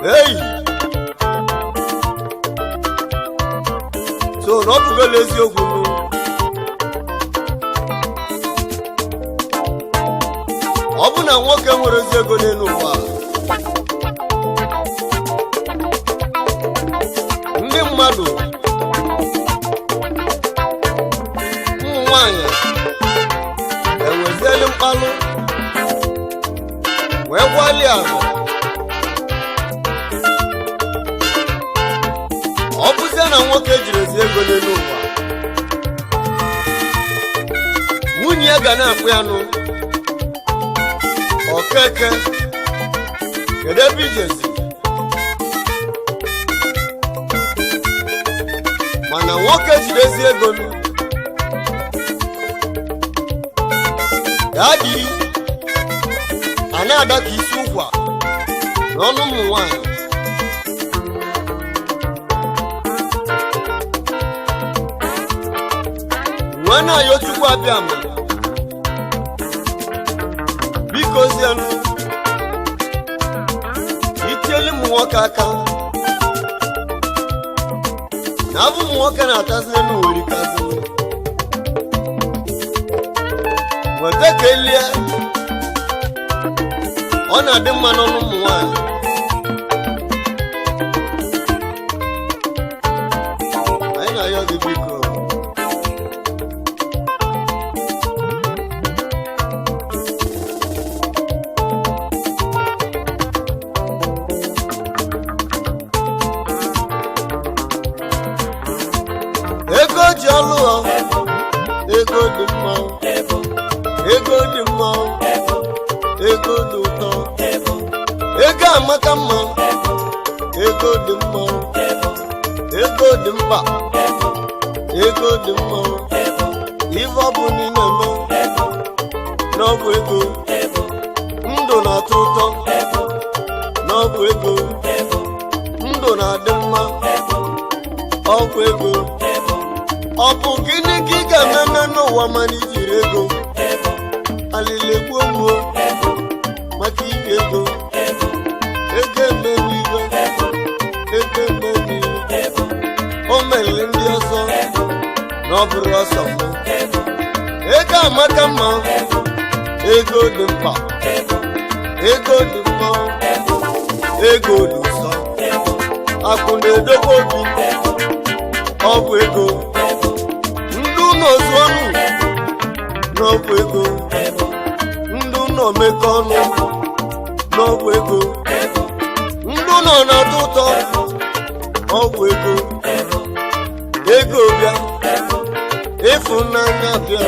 Hey! So no bugolo eziokwu nu. Ọ bụ na nwoke nwere ezi ego n'elu ụwa. Ndị mmadụ ụmụ nwanyị enwezieli mkpalụ wee gwali ahụ. Ọ bụzie na nwoke jiri ezi ego n'elu ụwa, nwunye ya ga na-akpụ ya nụ, Okeke, kedu ebe ijezi? Mana nwoke jiri ezi ego nụ, dadi a na-ada ka isi ụkwa n'ọnụ ụmụ nwanyị. Nwana yo Chukwu abịa ma biko zienu itieli m nwoke aka na abụ m nwoke na-atazi elu nwere kazi weta ka elie ọ na-adị mma n'ọnụ ụmụ nwanyị. Anyị na-ayọ gị biko ego ji ọlụ ha, ego dị mma, ego dị mma, ego dị ụtọ, ego amaka mma, ego dị mma, ego dị mkpa, ego dị mma, ife ọ bụ n'ime eme n'ọbụ ego, ndụ na-atọ ụtọ n'ọbụ ego, ndụ na-adị mma ọbụ ego. Ọ bụ gịnị ka ị ga-eme n'ụwa mana ijiri ego? Alịla egbuo mgbuo maka iri ego. Ego emebi iwe, ego emebi iwe. O meriri ndị ọzọ na ọ bụrụ ọsọ mma. Ego amaka mma, ego dị mkpa, ego dị mma, ego dị ụsọ. Akụ na-edokwa obi, ọ bụ ego. Ndụ n'ozu ọnụ n'ọbụ ego, ndụ nọ mekọ ọnụ n'ọbụ ego, ndụ nọ na-atọ ụtọ ọbụ ego. Ego bịa, ịfụnanya bịa,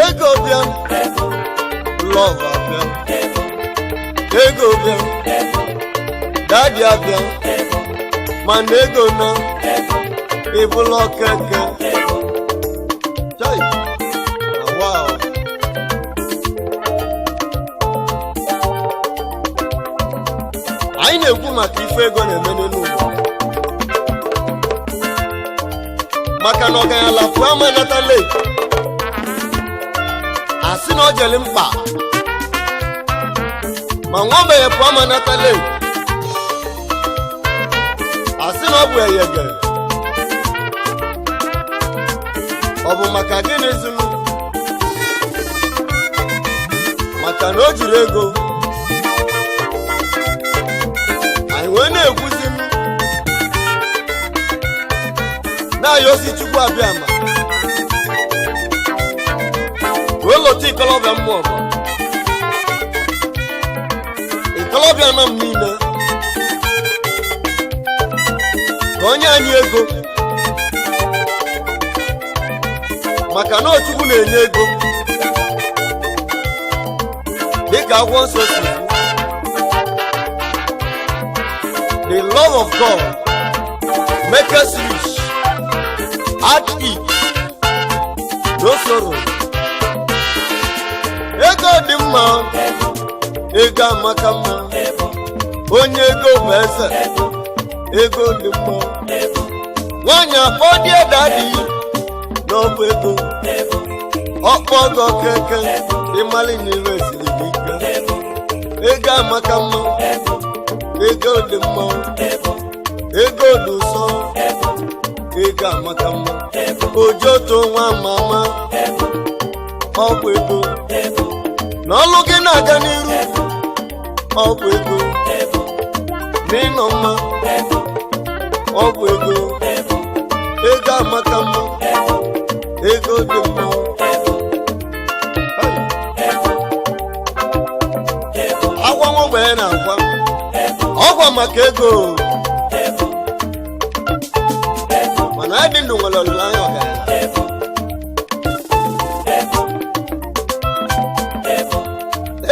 ego bịa, lọv abịa, ego bịa, dadi abịa, mana ego na ịbụla Okeke. Chai, wow. Anyị na-ekwu maka ife ego na-eme n'ụwa, maka na ọgaranya pụọ ama nata late, asị na ọ jeli mkpa, ma nwa ogbenye pụọ ama nata late, asị na ọ bụ eyege. Ọ bụ maka gịnị zinu? Maka na o jiri ego. Anyị wee na-ekwuzi na-ayọsi Chukwu abịa ma wee lọta ikolobịa mmụọ bụ ikolobịa nọ m niile ka onye anyị ego, maka na Chukwu na-enye ego dịka akwụkwọ nsọ si. The love of God make us rich, add it, no sorrow. Ego dị mma, ego amaka mma, onye ego bụ eze, ego dị mma. Nwanyị akpọ dị dadi n'ọbụ ego, ọkpọ gị Okeke ịmalị n'ire esiri gị ike. Ego amaka mma, ego dị mma ego dị ụsọ ego amaka mma ojoto nwa mama ọgwụ ego n'ọlụ gị na-aga n'iru ọgwụ ego n'ịnọ mma ọgwụ ego ego amaka mma ego dị mma agwa nwogbenye na-agwa ọgwa maka ego mana adị ndụ nwere olileanya ọgaranya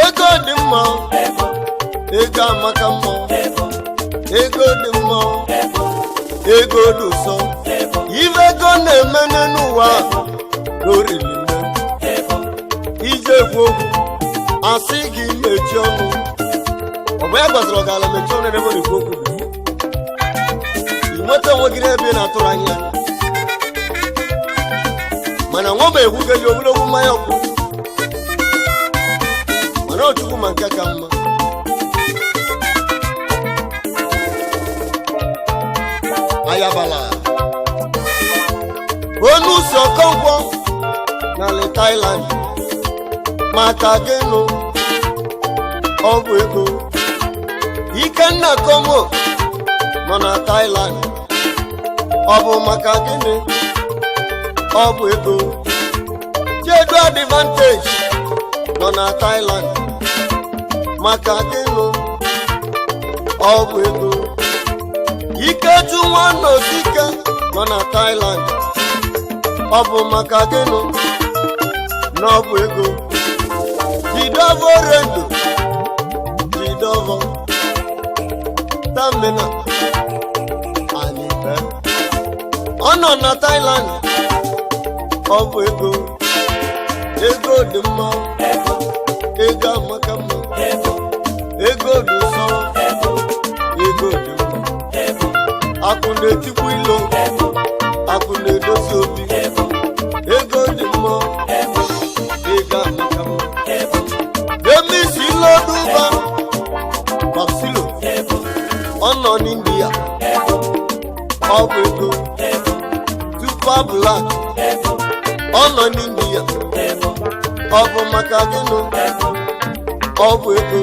ego dị mma ego amaka mma ego dị mma ego dị ụsọ ife ego na-eme n'ụwa n'oriri nne ije ekwu okwu asị gị mechie ọnụ ọ bụ ya gbasara ọgala mechie ọnụ ebe na-ekwu okwu nweta onwe gị n'ebe ị na-atụrụ anya mana nwa ma egwugeli ogologo mmanya ọkụ mana ọchukwu ma nke ka mma ayabala onye usi ọkọnkwọ n'ala Thailand maka gịnụ ọgwụ ego Ikenna Komo nọ na Thailand ọ bụ maka gịnị ọ bụ ego Jedu Advantage nọ na Thailand maka gịnị ọ bụ ego Ikechu Nwanne Osike nọ na Thailand ọ bụ maka gịnị na ọ bụ ego Jidovo Rendo Jidovo Tamina Anibe ọ nọ na Thailand ọ bụ ego ego dị mma ego amaka mma ego dị ụsọ ego dị mma akụ na-etikwa ilo akụ na-edozi obi ego dị mma ego amaka mma emisi loduba Basilo ọ nọ n'India ọ bụ ego Tupa Black ọ nọ n'India ọ bụ maka gịnị ọ bụ ego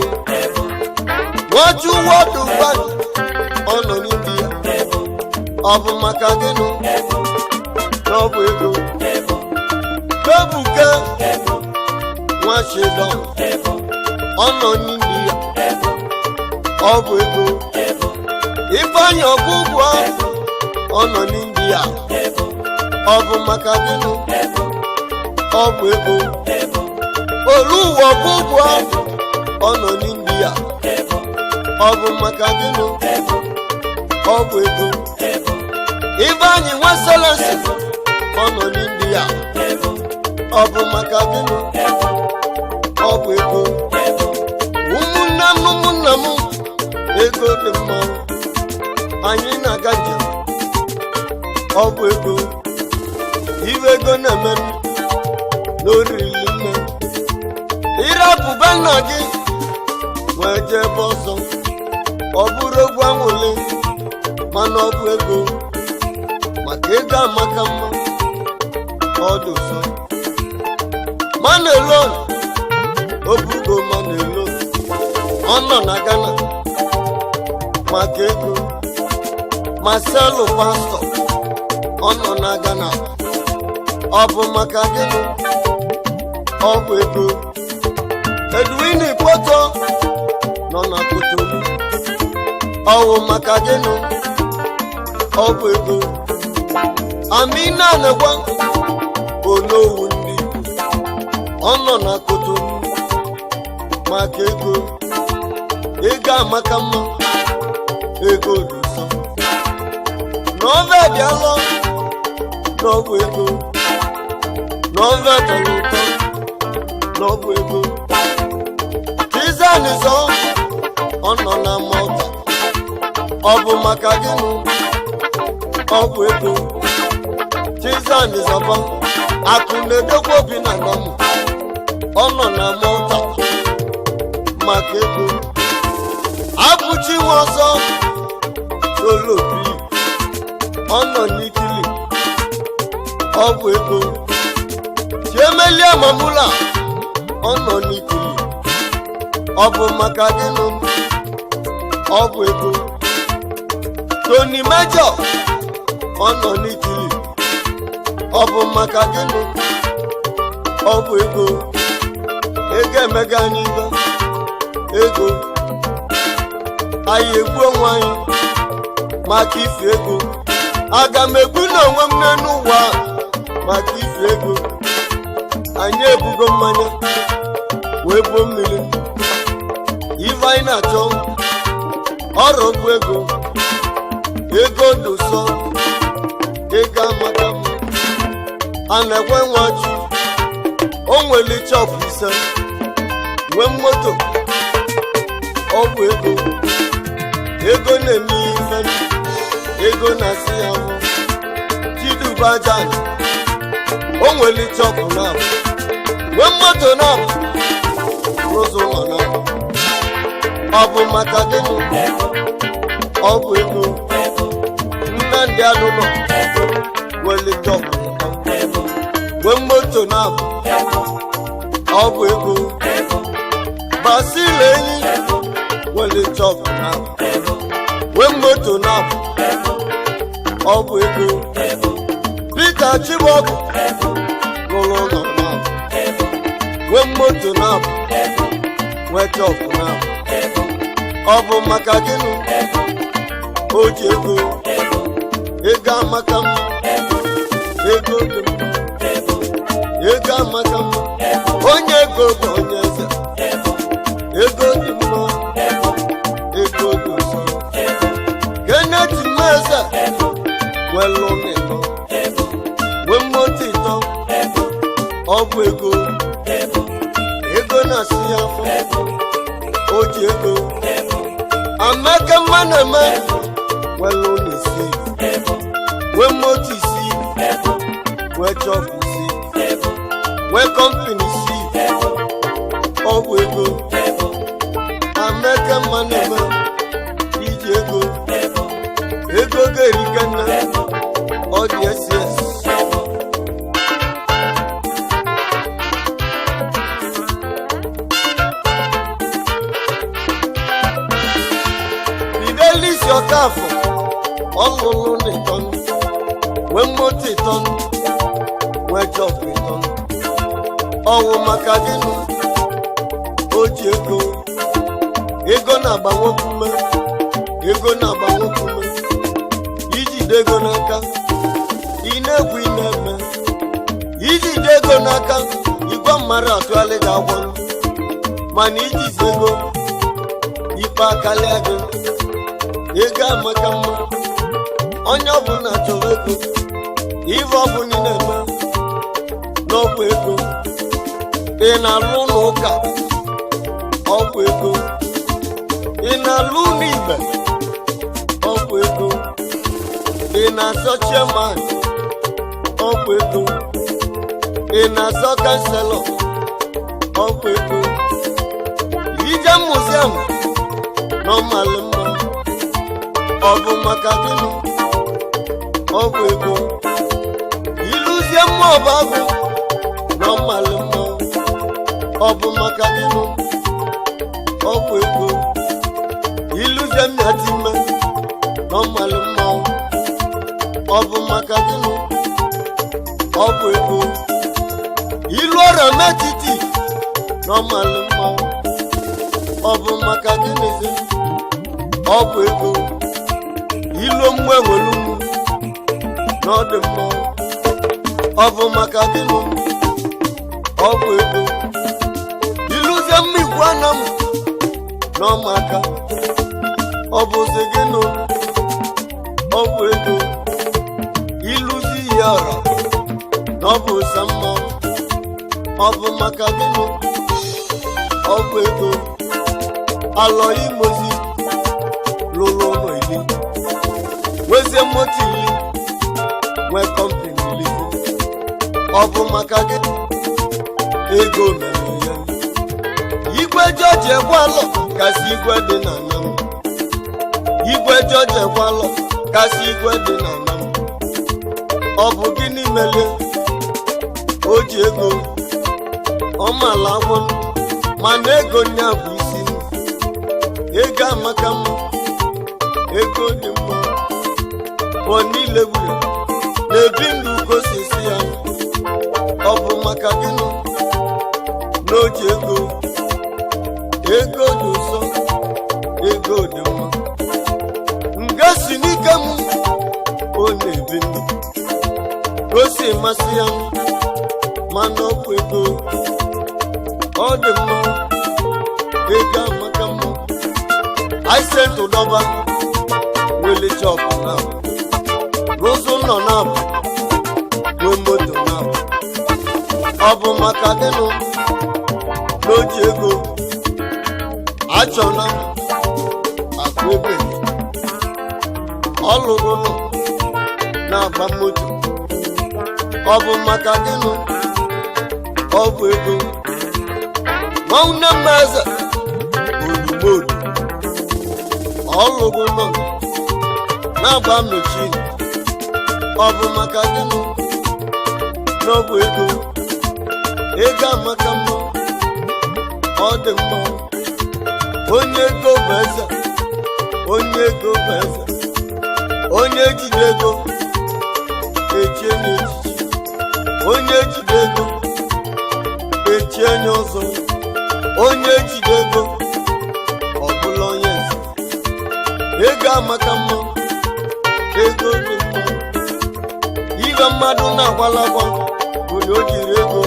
Nwachukwu Dubai ọ nọ n'India ọ bụ maka gịnị na ọ bụ ego Ebuka Nwachidon ọ nọ n'India ọ bụ ego Ifeanyi Ọgwụgwọ ọ nọ n'India ọ bụ maka gịnị ọ bụ ego Oluwa Ọgwụgwọ ọ nọ n'India ọ bụ maka gịnị ọ bụ ego Ifeanyi Nwaselesi ọ nọ n'India ọ bụ maka gịnị ọ bụ ego ụmụnne m ego dị mma anyị na-aga njem ọ bụ ego iwe ego na-eme n'oriri nne ịrapụba nna gị wee jee ebe ọzọ ọ bụrụ egwu anwụle mana ọ bụ ego maka ego amaka mma ọ dị ụsọ Manelon Obugo Manelon ọ nọ na Ghana maka ego Marcelo Pastor ọ nọ na Ghana ọ bụ maka gịnị ọ bụ ego Edwin Poto nọ na Cotonou ọ bụ maka gịnị ọ bụ ego Amina Negwa Onowu ndị ọ nọ na Cotonou maka ego ego amaka mma ego dị ụsọ Novel Diallo n'ọbụ ego Novel tọrọ ụtọ n'ọbụ ego Chizanizo ọ nọ na Malta ọ bụ maka gịnị ọ bụ ego Chizanizo akụ na-edokwa obi na nọmụ ọ nọ na Malta maka ego abụchi nwa ọzọ Solobi ọ nọ n'Itili ọ bụ ego Chiemelie Mamula ọ nọ n'Itili ọ bụ maka gịnị ọ bụ ego Tony Major ọ nọ n'Itili ọ bụ maka gịnị ọ bụ ego emega anyị ego anyị egbu onwe anyị maka ife ego aga m egbu n'onwe m n'elu ụwa maka ife ego anyị ebugo mmanya wee buo mmiri ife anyị na-achọ ọrụ bụ ego dụsọ ego amaka mma a na-ekwe nwachu o nwere chọpụ ise nwee moto ọ bụ ego na-eme ife ego na-asị ya hụ Chidubajan o nwere chọpụ na-abụ nwee moto na-abụ rụzụ ụlọ na-abụ ọ bụ maka gịnị ọ bụ ego Nnamdi Anụnọ nwere chọpụ nwee moto na-abụ ọ bụ ego Basile Enyi nwere chọpụ na-abụ nwee moto na-abụ ọ bụ ego Peter Chibọkụ rụrụ ụlọ na-abụ nwee moto na-abụ nwee chọpụ na-abụ ọ bụ maka gịnị o ji ego amaka mma ego dị mma ego amaka mma onye ego bụ onye eze ego dị mma ego dị nsọ Kenneth Mmeze nwere ụlọ ịtọ nwee moto ịtọ ọ bụ ego na-asị ya afọ o ji ego amaka mma na-eme nwere ụlọ isii nwee moto isii nwee chọpụ isii nwee kọmpini isii ọ bụ ego amaka mma na-eme iji ego ga-erike nne ọ dị ss Fidelis Okafọ ọlụlụ n'ịtọ nwee moto ịtọ nwee chọpụ ịtọ ọwụ maka gịnị o ji ego na-agba nwoke ume ijide ego n'aka ị na-egwu ị na-eme ijide ego n'aka igwe mmadụ atụgharị gị agwọ mana ijizi ego ikpe akarịa gị ego amaka mma onye ọbụla chọrọ ego ife ọbụla ị na-eme n'ọbụ ego ị na-alụ ụlọ ụka ọ bụ ego ị na-alụ ụlọ igbe ọ bụ ego ị na-azọ chairman ọ bụ ego ị na-azọ kanselọ ọ bụ ego ije muziọm n'ọmalị mma ọ bụ maka gịnị ọ bụ ego iluzie mmụọ ọba agụ n'ọmalị mma ọ bụ maka gịnị ọ bụ ego iluzie mmịatime n'ọmalị mma ọ bụ maka gịnị ọ bụ ego ilu ọrịa metiti n'ọmalị mma ọ bụ maka gịnịzi ọ bụ ego ilu mgbe nwere ụmụ n'ọdị mma ọ bụ maka gịnị ọ bụ ego iluzie mmigwe anam n'ọmaka ọ bụzi gịnị ọ bụ ego iluzi ihe ọra na ọ bụ ụsa mma ọ bụ maka gịnị ọ bụ ego alọ imozi lụrụ ụlọ iri nwezie moto iri nwee kọmpini iri ọ bụ maka gịnị ego mere ya igwe jọji egwe alọ kasị igwe dị na anam igwe George Kwalo kasị igwe dị na Nam. Ọ bụ gịnị mere o ji ego ọ mala agwọ mana ego nya bụ isi ego amaka mma ego dị mma bụ niile gburu na-ebi ndụ gosisi ya. Ọ bụ maka gịnị na o ji ego dị ụsọ ego dị mma nga si n'ike m ọ na-ebi ndụ gosi masị ya mana ọ bụ ego ọ dị mma ego amaka mma. I sent to Doba wele chop now rozo nọ now no moto now. Ọ bụ maka gịnị n'oji ego achọna akụ ebe ọlụrụ nọ na-agba moto. Ọ bụ maka gịnị ọ bụ ego nwanne mmeze olumodu ọlụrụ nọ na-agba mechin. Ọ bụ maka gịnị na ọ bụ ego amaka mma ọ dị mma. Onye ego bụ eze onye ego bụ eze onye jide ego echie n'echichi onye jide ego echie nye ọzọ onye jide ego ọ bụla onye eze. Ego amaka mma ego dị mma. Ibe mmadụ na-agwala agwa bụ na o jiri ego.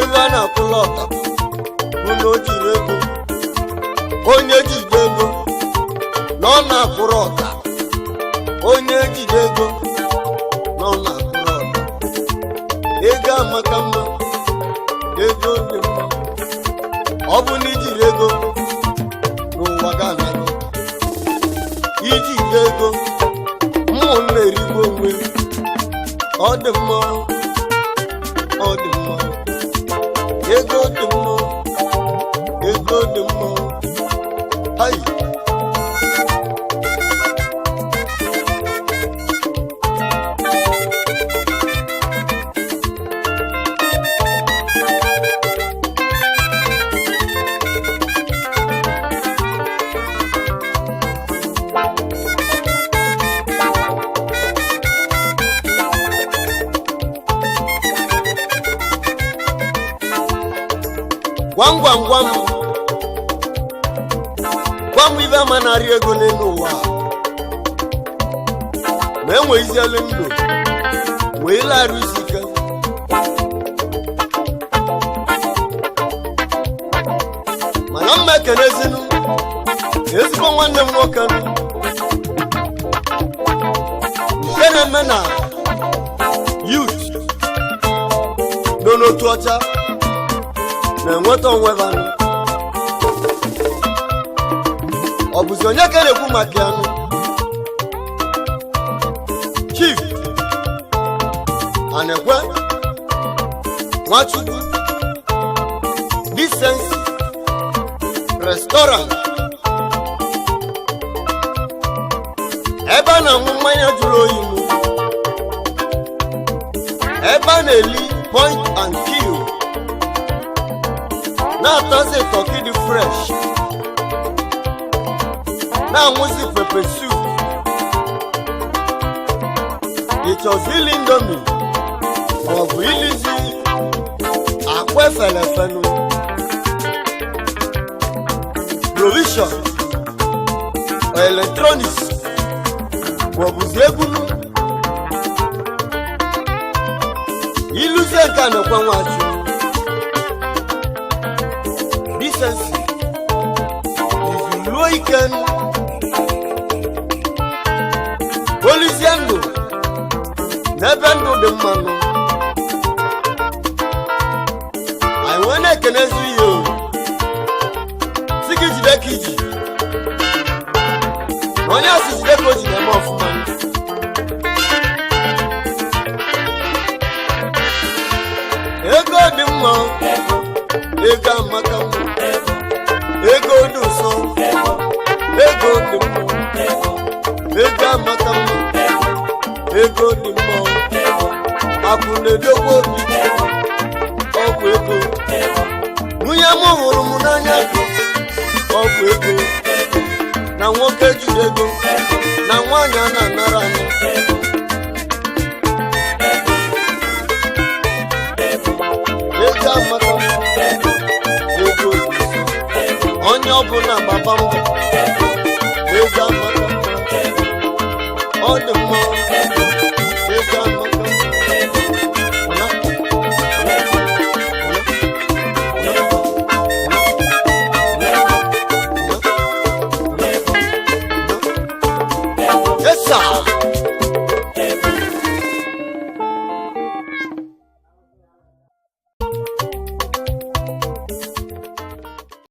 Ego a na-akwụla ọta bụ na o jiri ego. Onye jide ego na ọ na-akwụrụ ọta onye jide ego na ọ na-akwụrụ ọta. Ego amaka mma ego dị mma. Ọ bụ na ijiri ego n'ụwa ga-anago ijide ego ụmụnna erigbo onwe. Ọ dị mma ọ dị mma ego dị mma ego dị mma. Ai gwam ibe ama narị ego n'elu ụwa ma enweghịzielu ndụ wee larụ isi ike. Mana mma ekenezinu ezigbo nwanne m nwoke nke na-eme na youth nọ n'otu ọcha na-enweta onwe banụ. Ọ bụzi onye ka na-ekwu maka ya nụ Chief Anekwe Nwachukwu Decency Restaurant ebe a na-aṅụ mmanya jụrụ oyi mụ ebe a na-eli point and kill na-atazi turkey dị fresh na-aṅụzi pepper soup. Ịchọzi ili indomie maọbụ ilizi akwa efelefenu provision electronics maọbụzi egwunu iluzie nke a na-ekwe Nwachukwu Decency izuruo ike polizie ndụ n'ebe ndụ dị mmanụ. Anyị nwee na-ekenezi ihe o si gị jide ka iji na onye asị jide ka o ji na-eme ọfụma. Ego dị mma ego amaka mma ego dị ụsọ ego dị mma edogbo obi ọgwụ ego nwunye m hụrụ m n'anya ọgwụ ego na nwoke jiri ego na nwaanyị a na-anara anụ ego amaka ego onye ọbụla gbaba mbọ ego amaka ọ dị mma ego